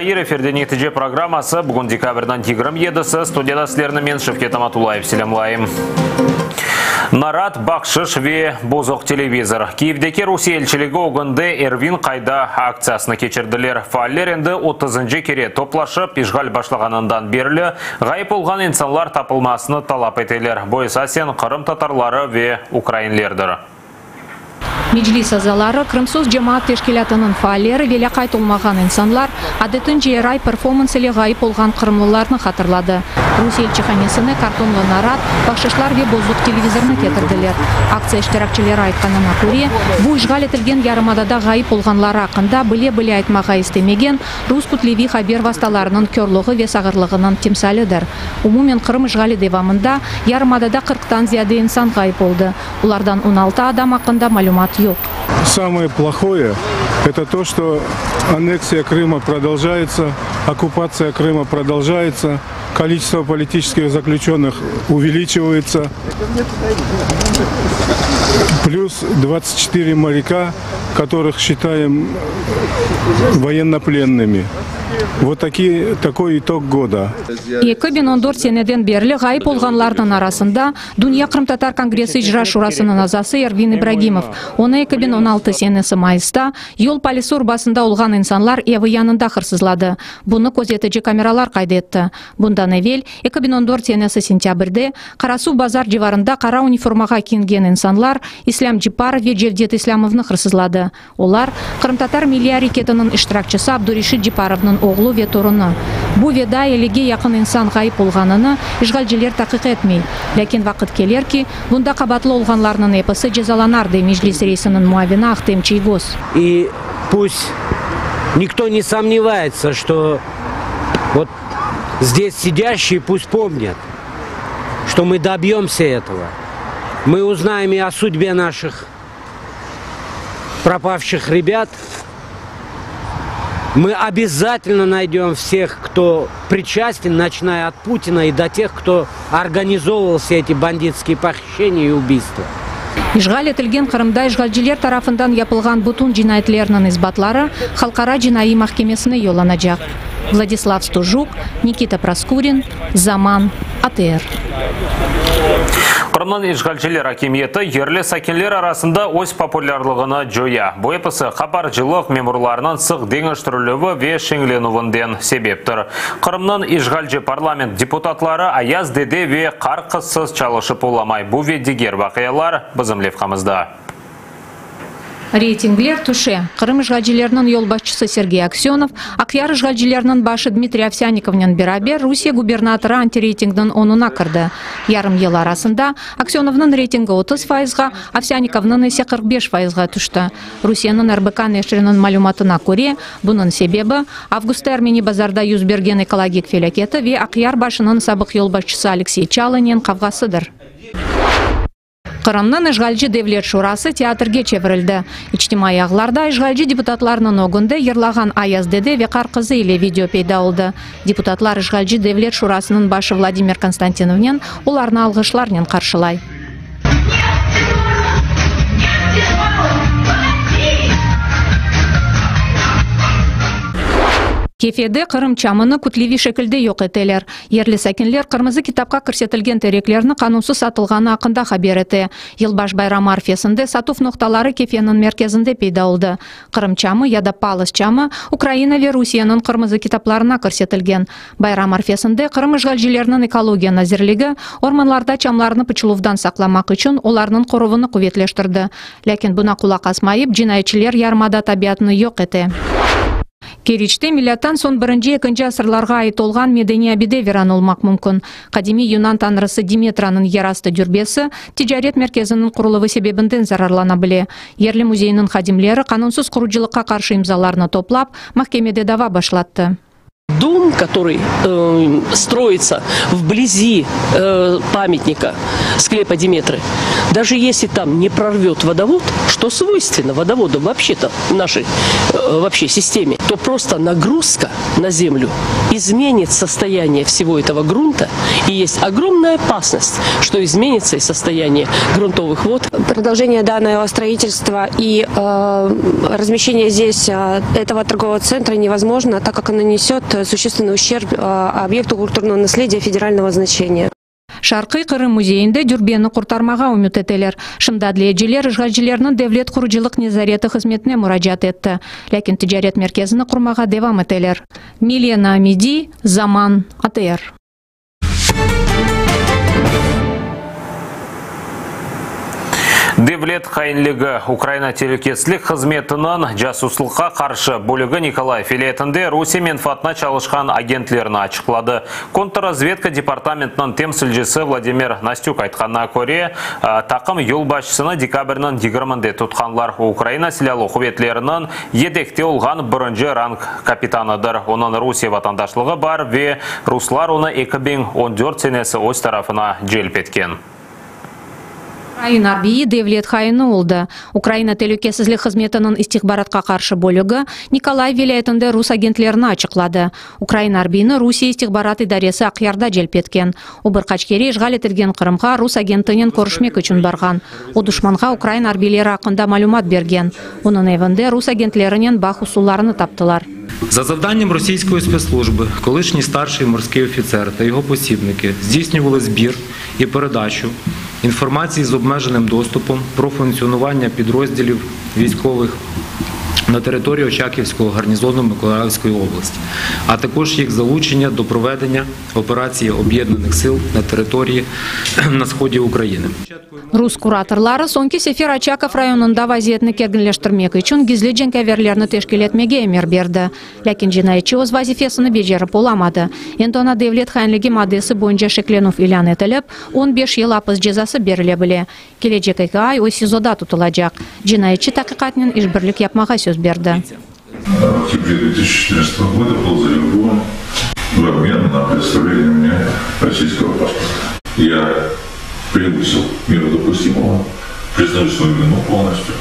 Хайыр эфирден етіже программасы бүгін декабрдан 27-сі студияда сілеріні мен Шевкет Аматулаев селемлайым. Нарат бақшыш ве бозоқ телевизор. Киевдеке Русия елшілігі оғынды Эрвин қайда акциясыны кечірділер. Фааллер енді 30-й кере топлашып, ишғал башлағанындан берілі, ғайып олған инсанлар тапылмасыны талап етелер. Бойса сен Қырым татарлары ве украинлердір. Meclis azaları Kırımsız Cemaat Teşkilatı'nın faalleri ve kayıtolmağan insanlar adetінше рай перформанс ile gayip olğan Kırımlılarını hatırladı. Rus elçixanesini kartonlu narat, bakşışlar ve bozuk televizorunu getirdiler. Aksiya iştirakçıları aytkanına göre, bu işgal etilgen yarımadada gayip olğanları hakkında bile aytmağa istemegen Rus kutlevi haber vastalarının körlüğü ve sağırlığının timsalidir. Umumen Kırım işgali devamında yarımadada 40'tan ziyade insan gayip oldu. Ulardan 16 adam hakkında malumat yok. Самое плохое – это то, что аннексия Крыма продолжается, оккупация Крыма продолжается, количество политических заключенных увеличивается, плюс 24 моряка, которых считаем военнопленными. Вот такой итог года. 2014 seneden beri gayip olğanlarının arasında Dünya Kırım Tatar Kongresi İcra Şurasının azası Ervin İbragimov. Onu 2016 senesi mayısda yol polisi urbasında olğan insanlar evi yanında hırsızladı. Bunu gözetici kameralar kaydetti. Bundan evvel 2014 senesi sentyabrde Karasu Bazar civarında kara uniformaga kiyingen insanlar İslam Ciparov ve Cevdet İslamov'ni hırsızladı. Onlar Kırım Tatar Milli Hareketi'nin iştirakçısı Abdurishid Ciparov'ның oğlu ve torunu. Bu veda eliге yakın insan gayip olğanını işgalciler takip etmey. Lakin vakit keler ki bunda kabatlı olğanlarının episi cezalanardı Meclis reisinin muavini Ахтем Чайгоз. И пусть никто не сомневается, что вот здесь сидящие пусть помнят, что мы добьемся этого. Мы узнаем и о судьбе наших пропавших ребят. Мы обязательно найдем всех, кто причастен, начиная от Путина и до тех, кто организовывал все эти бандитские похищения и убийства. İşgal etilgen Kırımda işgalciler tarafından yapılgan bütün cinayetlerinin isbatlары Халықара Жинайы Mahkemesine yollanacak. Vladislav Stuzhuk, Nikita Praskurin, Zaman, ATR. Kırım'ın işgalciler hakimiyeti yerli sakinler arasında öz popülerliğini joya. Bu episi habarcılık memurlarının sık dengeştirilüvü ve şenglenuvundan sebeptir. Kırım'ın işgalci parlament deputatları ayaz dede ve karkızsız çalışıp olamay. Bu ve diğer vakıyalar bizim levhamızda. Рейтингler tuşe. Kırım işgalcilerinin yol başçısı Sergey Aksyonov, Akyar işgalcilerinin başı Dmitry Ovsyannikov'la beraber Rusya gubernatoru anti-reytingden 10'una kırdı. Yarım yıl arasında Aksyonov'un reytingi 30%, Ovsyannikov'un ise 45%'a düştü. Rusya'nın RBK neşrinin malumatına göre bunun sebebi avgust Ermeni bazarda yüz bergen ekologik felaketi ve Akyar başının sabık yol başçısı Alexey Chalinin kavgasıdır. Kırım'nın işgalci devlet şurası teatrga çevrildi. İçtimai ağlarda işgalci deputatlarının oğunda yırlağan Ayaz dede ve karkızı ile video peyda oldu. Deputatlar işgalci devlet şurasının başı Vladimir Konstantinov'nin ularını algışlarla karşılay. Kefede Kırım çamını kutlevi şekilde yok eteler. Yerli sakinler kırmızı kitapka көрсетілген tereklerini kanunsuz satılğanı hakkında haber etti. Yılbaş bayram arifesinde satuf noktaları kefenin merkezinde peyda oldu. Kırım çamı ya da Palız çamı Ukrayna ve Rusya'nın kırmızı kitaplarına көрсетілген. Bayram arifesinde Kırım işgalcilerinin ekologiya nazirligi ormanlarda çamlarını pıçıluvdan saklamak için onlarının koruvunu kuvvetleştirdi. Lakin buna kulak asmayıp cinayetçiler yarmada tabiatını yok etti. Керичте милләттан сон бірінші екінші асырларға айт олған медени абиде веран olmak мүмкін. Қадими Юнан танрысы Диметраның ярасты дүрбесі тижарет мерkezінің құрылығы себебінден зарарлана біле. Ерлі музейінің хадимлері қанунсыз құручылыққа қаршы имзаларны топлап, mahkemede дава башлатты. Дом, который строится вблизи памятника склепа Диметры, даже если там не прорвет водовод, что свойственно водоводам вообще-то в нашей вообще системе, то просто нагрузка на землю изменит состояние всего этого грунта. И есть огромная опасность, что изменится и состояние грунтовых вод. Продолжение данного строительства и размещение здесь этого торгового центра невозможно, так как оно несет существенный ущерб объекту культурного наследия федерального значения. Шаркы Кырым музейінде дүрбені құртармаға үміт етелер. Шымдадледжілер ішғалжілерінің девлет құрыжылық незареті қызметіне мұражат етті. Ләкин тижарет мерkezini құрмаға девам етелер. Милена Амиди, Заман, АТР. Девлет қайынлігі Украина телекеслік қызметінің жасуслыққа қаршы бөлігі Николай Филетінде Русия мен Фатна чалышқан агентлеріні ачықлады. Контрразведка департаментінің темсілжесі Владимир Настюк айтқанына көре, тақым елбашысыны декабрінің 20-де тұтқанлар Украина силялы құветлерінің едекте олған бірінші ранг капитаныдыр. Оның Русия ватандашлығы бар ве руслар оны 2014 сенесі өз тарафына желп еткен. Украина арбии Девлет хайыны олды. Украина телекесізлік қызметінің истихбаратқа қаршы бөлігі Николай вилаетінде рус агентлеріні ачықлады. Украина арбийні Русия истихбарат идаресі ақярда желп еткен. Обыр қачкері ишғал етілген Қырымға рус агентінен көрішмек үшін барған. О дұшманға Украина арбийлері ақында малюмат берген. Оның евінде рус агентлерінен бақ усуларыны таптылар. За завданням російської спецслужби, колишній старший морський офіцер та його посібники здійснювали збір і передачу інформації з обмеженим доступом про функціонування підрозділів військових на території Очаківського гарнізону Миколаївської області, а також їх залучення до проведення операції об'єднаних сил на території на сході України. Рус кураторлары сонки Сефер Очаков районында вазиетні кергенлештірмек үшін гизлі женкаверлерні тешкел етмеге емер берді. Ләкин жинайчы өз вазифесіні бежеріп оламады. Ентона Девлет хайынлігі мадесі бойынша шекленув илян етіліп, 15 ел апыз жезасы беріле біле. Келечек 2 ай ой СИЗОда тұтылacak. Жинайчы тақиқатнен ішбірлік yapmaға сөз берді. В октябре 2014 года был завербован в обмен на предоставление мне российского паспорта. Я превысил меру допустимого, признаю свою вину полностью.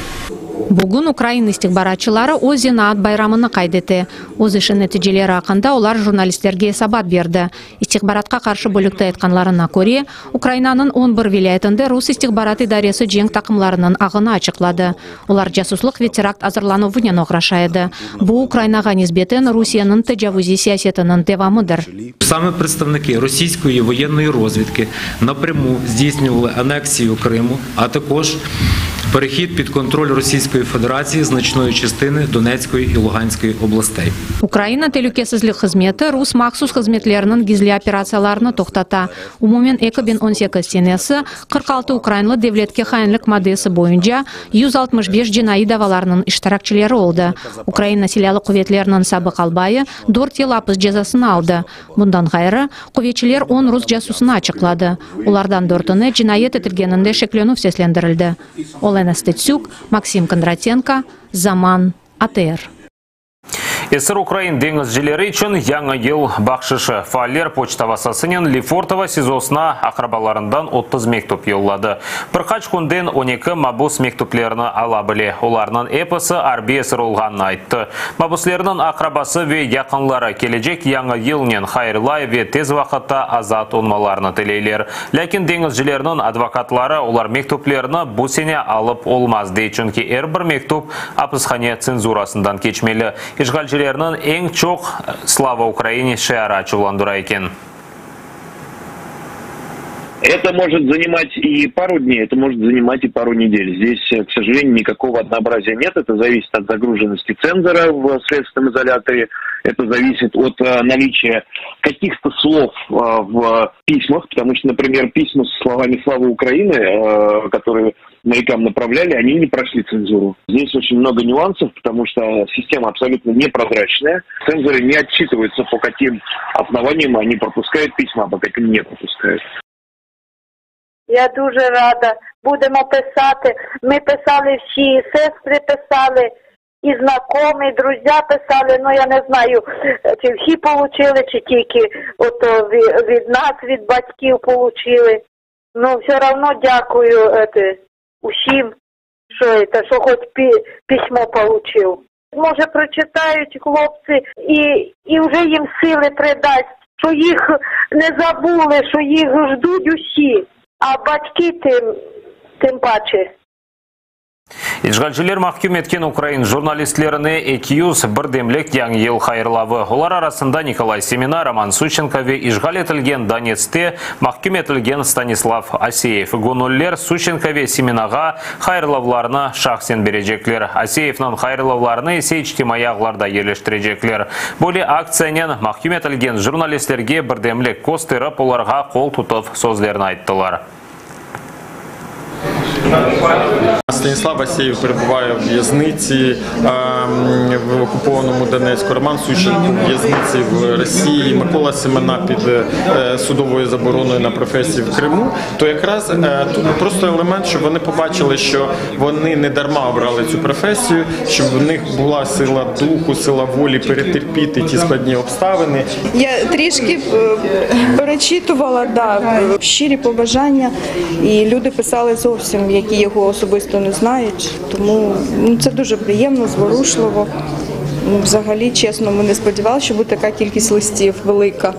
Бүгін Украина истихбаратчылары өз Зенаат байрамыны қайдеті. Өз ішін нәтижелері ақында олар журналистерге сабат берді. Истихбаратқа қаршы бөлікті айтқанларына көре, Украинаның 11 вилаетінде рус истихбарат идаресі жең тақымларының ағыны ачықлады. Олар жасуслық ветеракт азырлануынен оғрашайды. Бұл Украинаға низбетін Русияның тәжавузи саясетінің девамыдыр. Саме представники російської воєнної розвідки напряму здійснювали анексію Криму, а також перехід під контроль Російської Федерації значної частини Донецької і Луганської областей. Украина телекесізлік қызметі рус мақсус қызметлерінің гизли операцияларыны тоқтата. Умумен 2018 сенесі 46 Украинлы девлетке хайынлік мадесі бойынша 165 жинайы даваларының іштаракчылері олды. Украина силялы құветлерінің сабық албайы 4 ел апыз жазасын алды. Бұндан ғайры құветчілер 10 рус жасусына ачықлады. Олардан 4-ны жинайет етілгенінде шеклену сеслендірілді. Олена Стецюк, Максим Кондратенко, Заман, АТР. СССР Украин деңізжілері үшін яңа ел бақшышы. Фаалер почта васасынен Лефортово СИЗОсына ақрабаларындан 30 мектуп еллады. Бірқач күнден 12 мабус мектуплеріні ала біле. Оларының эпосы арбия сырылғанын айтты. Мабуслерінің ақрабасы ве яқынлары кележек яңа елінен хайырлай ве тез вақытта азат онмаларыны тілейлер. Ләкин деңізжілерінің адвокатлары олар мектуплеріні бұл сене алып олмаз дей, чүнки бір мектуп апысхане цензурасындан кечмелі. Ишғалжылерінің ең чоқ «Слава Украине» шиара чуландыра екен. Это может занимать и пару дней, это может занимать и пару недель. Здесь, к сожалению, никакого однообразия нет. Это зависит от загруженности цензора в следственном изоляторе. Это зависит от наличия каких-то слов в письмах, потому что, например, письма со словами «Слава Украины», которые маякам направляли, они не прошли цензуру. Здесь очень много нюансов, потому что система абсолютно непрозрачная. Цензоры не отчитываются, по каким основаниям они пропускают письма, а по каким не пропускают. Я дуже рада. Будемо писати. Ми писали всі, сестри писали, і знайомі, друзі писали. Ну, я не знаю, чи всі получили, чи тільки від нас, від батьків получили. Ну, все одно дякую усім, що хоч письмо получив. Може, прочитають хлопці і вже їм сили придасть, що їх не забули, що їх ждуть усі, а батьки тим паче. Ишгалчылар mahkum etken Украин журналистлерine 200 бірдемлік яңы ел хайырлавы. Олар арасында Николай Семина, Роман Сущенко ве ишгал етілген Донецте mahkum етілген Станислав Асеев. Гоноллер Сущенко ве Семинаға хайырлавларына шақсен бережеклер. Асеевнан хайырлавларыны есе ичтимай ағларда ерлештірежеклер. Боле акциянен mahkum етілген журналистлерге бірдемлік костырып оларға қол тұтып сөздерін айттылар. Станіслав Асєєв перебуває в в'язниці в окупованому Донецьку, Роман Сущенко в в'язниці в Росії, Микола Семена під судовою забороною на професії в Криму, то якраз тут просто елемент, щоб вони побачили, що вони не дарма обрали цю професію, щоб в них була сила духу, сила волі перетерпіти ті складні обставини. Я трішки перечитувала, щирі побажання, і люди писали зовсім, які його особисто не знають, тому це дуже приємно, зворушливо. Взагалі, чесно, ми не сподівалися, що буде така кількість листів велика.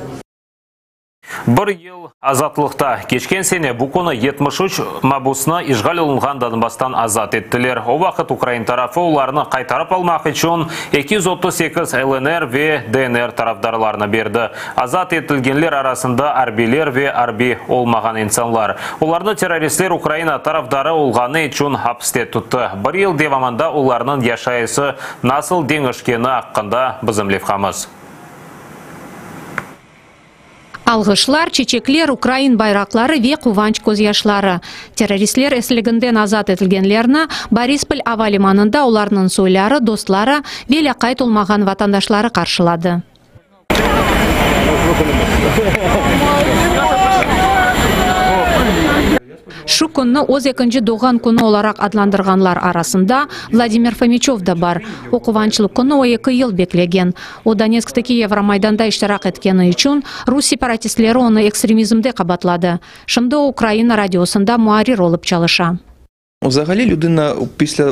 Бір ел азатлықта кешкен сене бұқыны 73 мабусына ишғал олынған Донбастан азат еттілер. О вақыт Украин тарафы оларыны қайтарып алмақ үшін 238 ЛНР ве ДНР тарафдарларына берді. Азат еттілгенлер арасында арбилер ве арби олмаған инсанлар. Оларны террористлер Украина тарафдары олғаны үшін хапсте тұтты. Бір ел деваманда оларының яшайысы насыл деңішкені аққында бізімлев қамыз. Алғышлар, чечеклер, Украин байрақлары ве қуванч көз яшлары. Террористлер әсілігінден азат етілгенлеріні Борисполь авалиманында оларының сойлары, достлары, веля қайт олмаған ватандашлары қаршылады. Шу күнні оз екінші доған күні оларақ адландырғанлар арасында Владимир Фомичев да бар. Оқуванчылық күні о 2 ел беклеген. О Донецктегі Евромайданда іштарақ еткені үшін Рус сепаратистлері оны экстремизмде қабатлады. Шымды Украина радиосында муарир олып чалыша. Взагалі людина після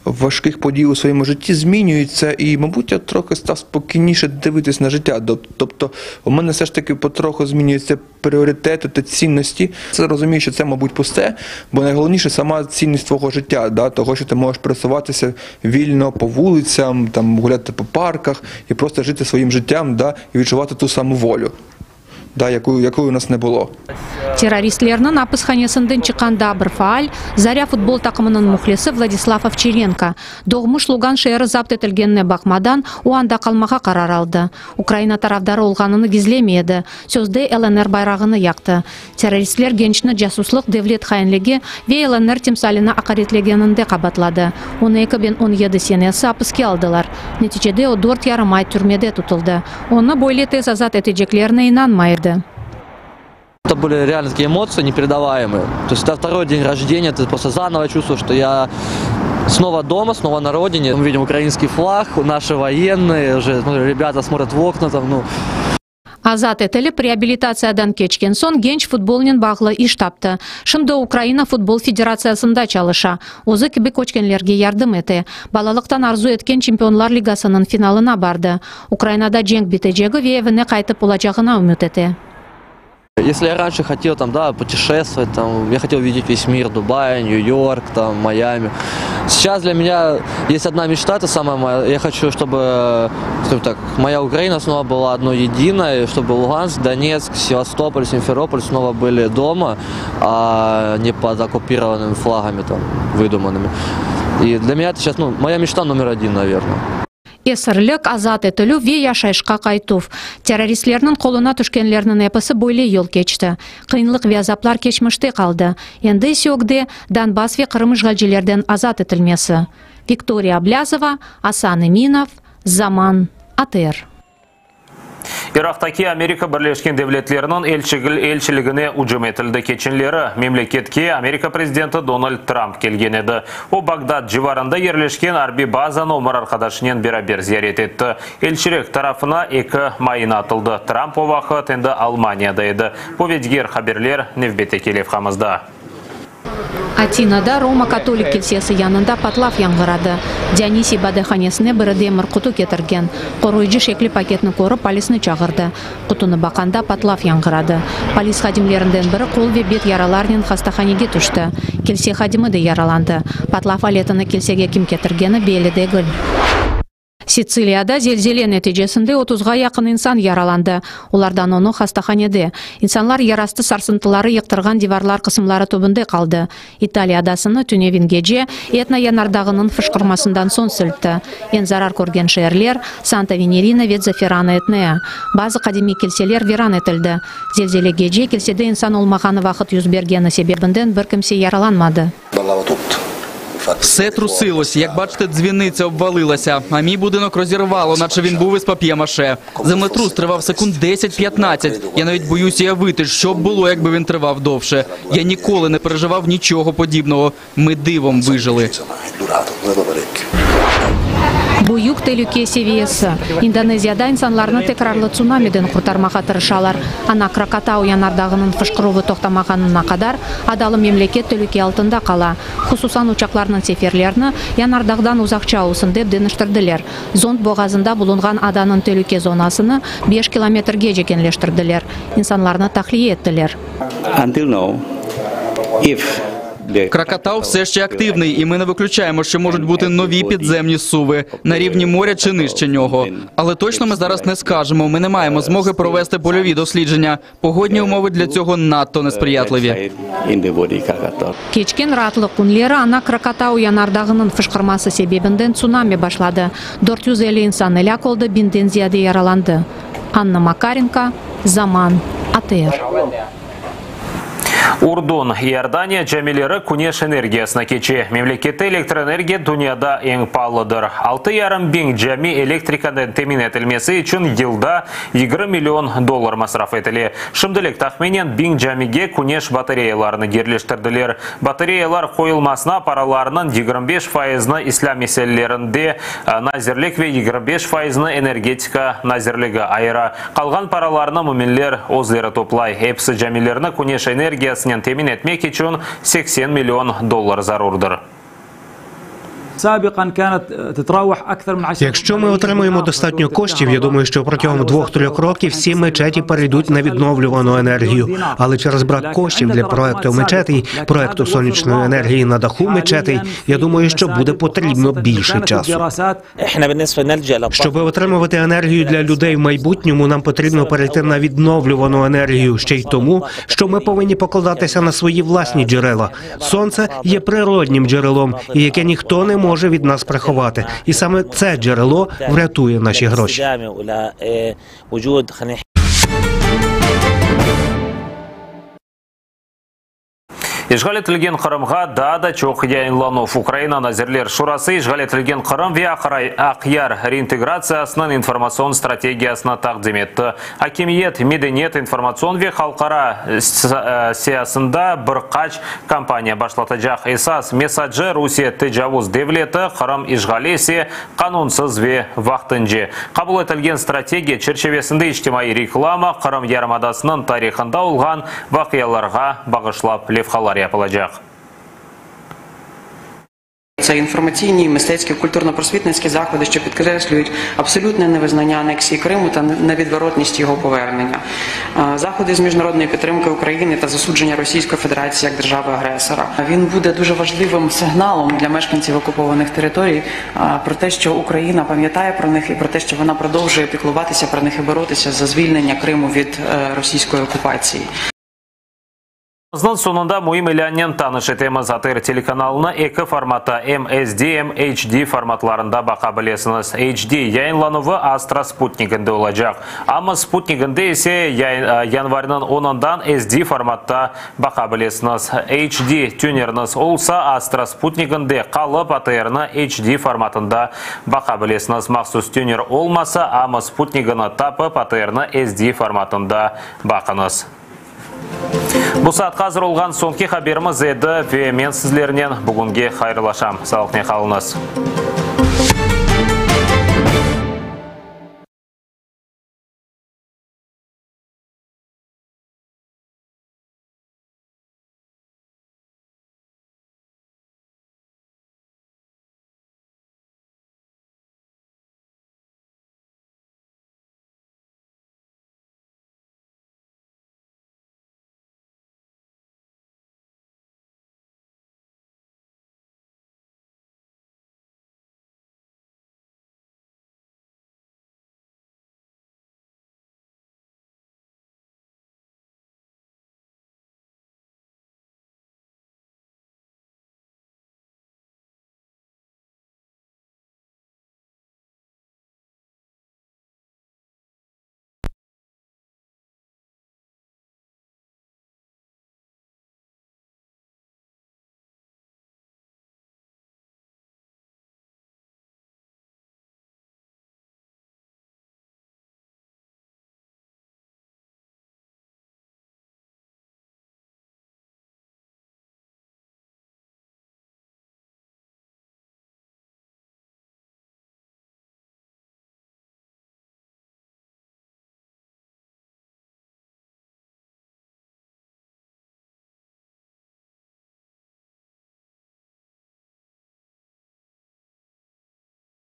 важких подій у своєму житті змінюється і, мабуть, я трохи став спокійніше дивитись на життя. Тобто у мене все ж таки потроху змінюються пріоритети та цінності. Це розумію, що це, мабуть, пусте, бо найголовніше сама цінність твого життя, того, що ти можеш пересуватися вільно по вулицям, гуляти по парках і просто жити своїм життям і відчувати ту саму волю, якої у нас не було. Террористлерінің апысханесінден чыққанда бір фаал Заря футбол тақымының мұхлесі Владислав Овчаренко. Доғмыш Луган шәрі запт етілгеніне бақмадан оанда қалмаға қарар алды. Украина тарафдары олғаныны гизлемеді. Сөзде ЛНР байрағыны яқты. Террористлер геншіні жасуслық девлет хайынліге ве ЛНР темсаліні ақаретлегенінде қабатлады. 12-17 сенесі апыске алдылар. Нетижеде о 4 ярым ай түрмеде тұтылды. Оны бойле тез азат етежеклеріне инанмайды. Это были реально такие эмоции непередаваемые. То есть это второй день рождения, ты просто заново чувствуешь, что я снова дома, снова на родине. Мы видим украинский флаг, наши военные, уже ребята смотрят в окна там, Азат етіліп реабилитациядан кечкен сон генч футболнен бағлы иш тапты. Шымды Украина футбол федерациясында чалыша. Озы кібі көчкенлерге ярдым еті. Балалықтан арзу еткен чемпионлар лигасының финалына барды. Украинада женг бітежегі веевіне қайтып олачағына үміт еті. Если я раньше хотел путешествовать, я хотел видеть весь мир, Дубай, Нью-Йорк, Майами. Сейчас для меня есть одна мечта, это самая моя. Я хочу, чтобы, скажем так, моя Украина снова была одной единой, чтобы Луганск, Донецк, Севастополь, Симферополь снова были дома, а не под оккупированными флагами выдуманными. И для меня это сейчас, моя мечта номер 1, наверное. Есірлік азат етілі ве яшайшқа қайтув. Террористлерінің қолына түшкенлерінің әпісі бойле ел кечті. Қиынлық ве азаплар кечміште қалды. Енді сеогде Донбасс ве Қырым ишгалчилерден азат етілмесі. Виктория Аблязова, Асан Эминов, Заман, АТР. Ирактаки Америка Бірлескен Девлетлерінің елшілігіне ұжым етілді кечінлері. Мемлекетке Америка президенті Дональд Трамп келген еді. О Багдад живарында ерлешкен арби базаны омар арқадашынен берабер зиярет етті. Елшілік тарафына 2 майын атылды. Трамп о вақыт енді Алманияда еді. Поведгер хаберлер Невбете Келев қамызда. Атинада Рома католик келсесі янында патлав яңғырады. Дионисий бадаханесіне бірі демір құту кетірген. Қоройжы шеклі пакетні көріп полисні чағырды. Құтыны бақанда патлав яңғырады. Полис хадимлерінден бірі қол ве бет яраларнен хастаханеге түшті. Келсе хадимы де яраланды. Патлав алетіні келсеге кім кетіргені белі дегіл. Сицилияда зелзеле нәтижесінде 30-ға яқын инсан яраланды. Олардан оны хастаханеде. Инсанлар ярасты сарсынтылары йықтырған диварлар қысымлары тобында қалды. Италия адасыны түневин геже этно янардағының фышқырмасындан сон сілтті. Ен зарар көрген шәрлер Санта-Венерина Ветзаферана этнея. Базы қадеми келселер веран етілді. Зелзеле геже келседе инсан олмағаны вақыт юзбергені себебінден бір кімсе яраланмады. Все трусилось. Як бачите, дзвіниця обвалилася, а мій будинок розірвало, наче він був із пап'є-маше. Землетрус тривав секунд 10-15. Я навіть боюся уявити, що б було, якби він тривав довше. Я ніколи не переживав нічого подібного. Ми дивом вижили. Буюк телюке севиесі. Индонезияда инсанларны текрарлы цунамиден құртармаға тырышалар. Ана Кракатау янардағының фышқыруы тоқтамағанына қадар адалы мемлекет телюке алтында қала. Хусусан учакларның сеферлерні янардағдан ұзақча аусын деп деніштірділер. Зонд боғазында бұлынған аданың телюке зонасыны 5 километрге жекенлештірділер. Инсанларны тахлие еттілер. Кракатау все ще активний, і ми не виключаємо, що можуть бути нові підземні суви на рівні моря чи нижче нього. Але точно ми зараз не скажемо, ми не маємо змоги провести польові дослідження. Погодні умови для цього надто несприятливі. Кечкен ратлы күнлері ана Кракатау янардағының фышқырмасы себебінден цунами башлады. 450 инсан ілак олды, бинден зияде яраланды. Анна Макаренко, Заман, АТР. Урдун, Иордания жәмелері күнеш энергиясына кече. Мемлекетті электроэнергия дүнияда ең палыдыр. 6,5 бин жәми электрикадан темин етілмесі үшін елда $20 миллион масраф етілі. Шымдылек тахменен бин жәмиге күнеш батареяларыны дерлештірділер. Батареялар қойылмасына параларының 25%-ны ислам меселелерінде назерлік ве 25%-ны энергетика назерлігі айыра. Қалған параларына мүмінлер өзлері топлай. Эпсі жәмелеріні күнеш энергиясын темин etmek için $80 миллион зарурдыр. Якщо ми отримаємо достатньо коштів, я думаю, що протягом 2-3 років всі мечеті перейдуть на відновлювану енергію. Але через брак коштів для проекту мечетей, проекту сонячної енергії на даху мечетей, я думаю, що буде потрібно більше часу. Щоб отримувати енергію для людей в майбутньому, нам потрібно перейти на відновлювану енергію, ще й тому, що ми повинні покладатися на свої власні джерела. Сонце є природнім джерелом, і яке ніхто не може від нас приховати. І саме це джерело врятує наші гроші. Ишғал етілген Қырымға да чоқ яйынланув. Украина назерлер шурасы ишғал етілген Қырым ве ақияр реинтеграциясының информацион стратегиясына тақдим етті. Акимиет, меденет информацион ве халқара сиясында бір қач компания башлатыжақ. Esas месаджы Русия тежавуз девлеті Қырым ишғалесе қанунсыз ве вақтынжы. Қабыл етілген стратегия черчевесінде іштемай реклама Қырым ярмадасының тарихында олған вақияларға бағышлап левхалар япылажақ. Це інформаційні, мистецькі, культурно-просвітницькі заходи, що підкреслюють абсолютне невизнання анексії Криму та невідворотність його повернення. Заходи з міжнародної підтримки України та засудження Російської Федерації як держави-агресора. Він буде дуже важливим сигналом для мешканців окупованих територій про те, що Україна пам'ятає про них і про те, що вона продовжує піклуватися про них і боротися за звільнення Криму від російської окупації. Знын сонында мұйым ілянен таныш етеміз АТР телеканалына екі формата MSD, HD форматларында бақа білесіңіз. HD яйынлануы Астра спутнигінде олажақ. Амы спутнигінде есе январының 10-дан SD форматта бақа білесіңіз. HD тюнеріңіз олса Астра спутнигінде қалып АТР'ны HD форматында бақа білесіңіз. Мақсус тюнер олмаса, амы спутнигіні тапып АТР'ны SD форматында бақыңыз. Бұл саат қазір олған соңғы хаберіміз еді. Мен сізлерінен бүгінге қайырлашам. Сауықне қалыңыз.